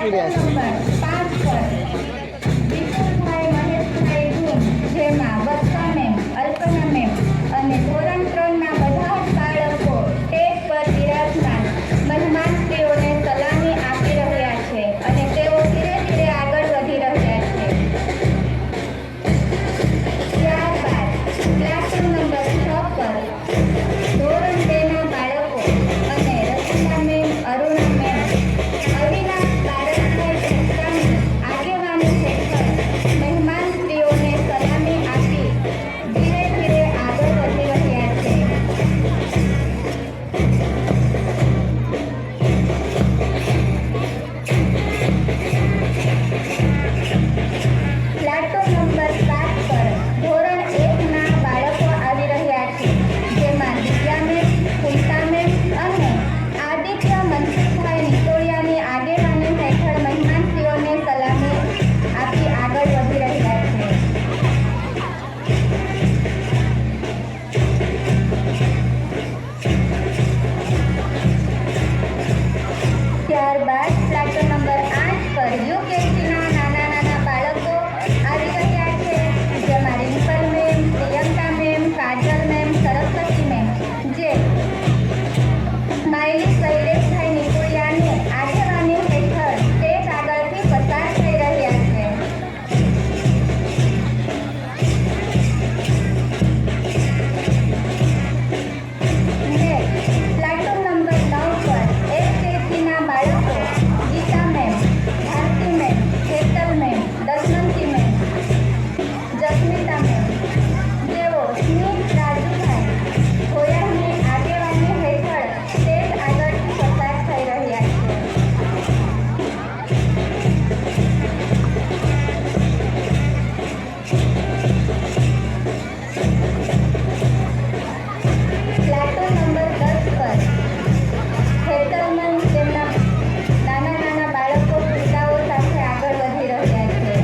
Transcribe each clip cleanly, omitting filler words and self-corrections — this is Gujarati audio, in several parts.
પીડ્યા છે. વિપુલભાઈ મહેશભાઈ ગુણ, જેમાં વર્ષા મેમ, અલ્પના મેમ અને ધોરણ 3 ના બધા જ બાળકો સ્ટેજ પર બિરાજમાન મહેમાનશ્રીઓને સલામી આપી રહ્યા છે અને તેઓ ધીરે ધીરે આગળ વધી રહ્યા છે. ત્યારબાદ ક્લાસરૂમ નંબર 6 પર ધોરણ 2 ના બાળકો અને રચના મેમ, અરુણા મેમ, અવિનાશ ભારતભાઈ સંસ્થાની આગેવાની હેઠળ મહેમાનશ્રીઓને સલામી આપી ધીરે ધીરે આગળ વધી રહ્યા છે. પ્લાટૂન નંબર 7 પર ધોરણ 1 ના બાળકો આવી રહ્યા છે, જેમાં દિવ્યા મેમ, કુંતા મેમ અને આદિત્ય મનસુખભાઈ નિકોળિયાની આગેવાની હેઠળ મહેમાનશ્રીઓને સલામી આપી આગળ વધી રહ્યા છે. ત્યારબાદ પ્લાટૂન નંબર 8 પર યુકેજીના નાના નાના બાળકો આવી રહ્યા છે, જેમાં રિમ્પલ મેમ, પ્રિયંકા મેમ, કાજલ મેમ, સરસ્વતી મેમ, જે સ્માઇલી શૈલેષભાઈ નિકોળિયાની આગેવાની હેઠળ સ્ટેજ આગળથી પસાર થઈ રહ્યા છે. પ્લાટૂન નંબર 9 પર એસકેજીના બાળકો Geeta ma'am, Bharti ma'am, Hetal ma'am, Dashvanti ma'am, Jasmita ma'am, જેઓ સ્મિત રાજુભાઈ ખોયાની આગેવાની હેઠળ સ્ટેજ આગળથી પસાર થઈ રહ્યા છે. પ્લાટૂન નંબર 10 પર હેતલ મેમ તેમના નાના નાના બાળકો કુર્તાઓ સાથે આગળ વધી રહ્યા છે.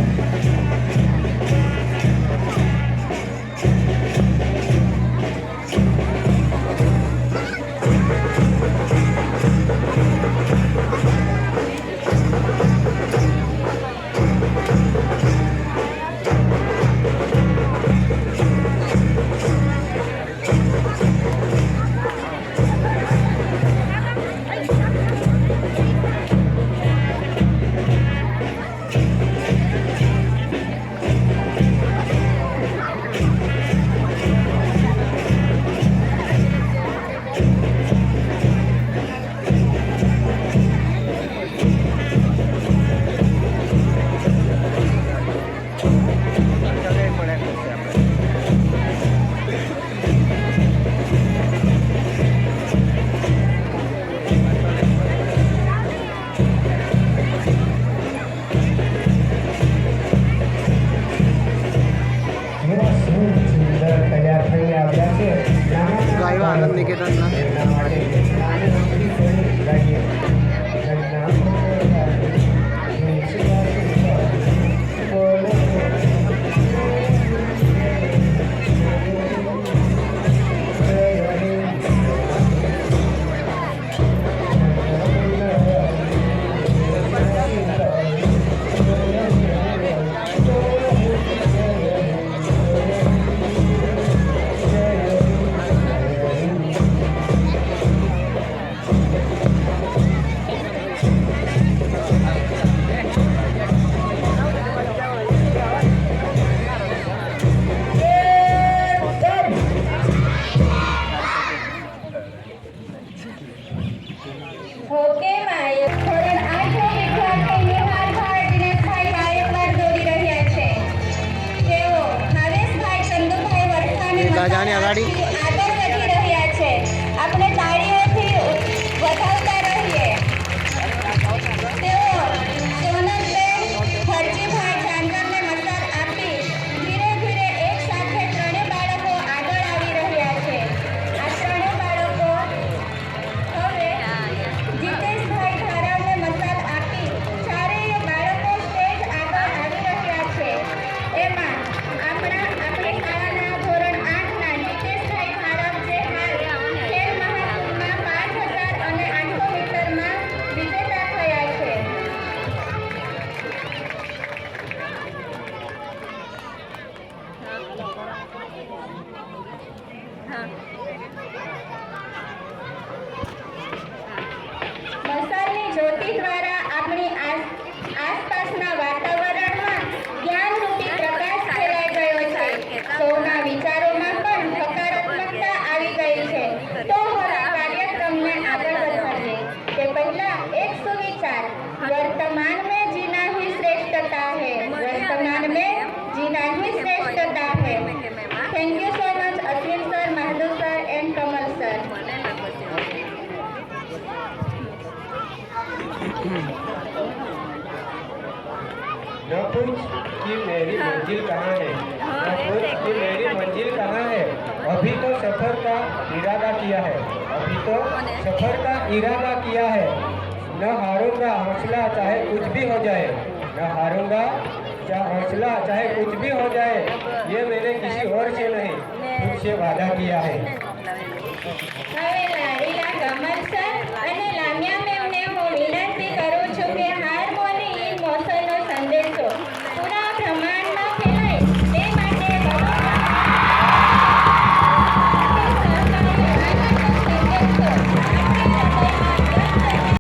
એવા સુંદર તૈયાર થઈ આવ્યા છે. ગાયવા આનંદ નિકેતનના એમના માટે આનંદથી ઘણી ગાડીએ. ઓકે માય ધોરણ 8 વિદ્યાર્થી નિહાલભાઈ દિનેશભાઈ ગાયકવાડ દોડી રહ્યા છે. તેઓ ભાવેશભાઈ ચંદુભાઈ વરસાણી દાદાની અગાડી આગળ વધી રહ્યા છે. આપણે તાળીઓથી વધાવતા રહીએ. તેઓ સોનલબેન હરજીભાઈ ચાંદરને મસાલ આપી ધીરે ધીરે એક સાથે ત્રણેય બાળકો આગળ આવી રહ્યા છે. આ ત્રણેય બાળકો હવે જીતેશભાઈ ધારાવને મસાલ આપી ચારેય બાળકો સ્ટેજ આગળ આવી રહ્યા છે. એમાં આપણી શાળાના ધોરણ 8 ના જીતેશભાઈ ધારાવ જે હાલ ખેલ મહાકુંભમાં 5000 અને 800 મસાલની જ્યોતિ દ્વારા આપણી આસપાસના વાતાવરણમાં જ્ઞાનરૂપી પ્રકાશ ફેલાઈ ગયો છે. સૌના વિચારોમાં પણ હકારાત્મકતા આવી ગઈ છે. તો હવે કાર્યક્રમને આગળ વધારીએ તે પહેલા એક સુવિચાર. वर्तमान में जीना ही श्रेष्ठता है. वर्तमान में जीना ही श्रेष्ठता है. Thank you so much Ashwin sir, Mahadev sir and Kamal sir. न पूछ कि मेरी मंजिल कहाँ है, न पूछ कि मेरी मंजिल कहाँ है. अभी तो सफर का इरादा किया है, अभी तो सफर का इरादा किया है. न हारूंगा हौसला चाहे कुछ भी हो जाए, न हारूंगा हौसला चाहे कुछ भी हो जाए. ये मैंने किसी और से नहीं खुद से वादा किया है. હવે લાડીલા કમલ સર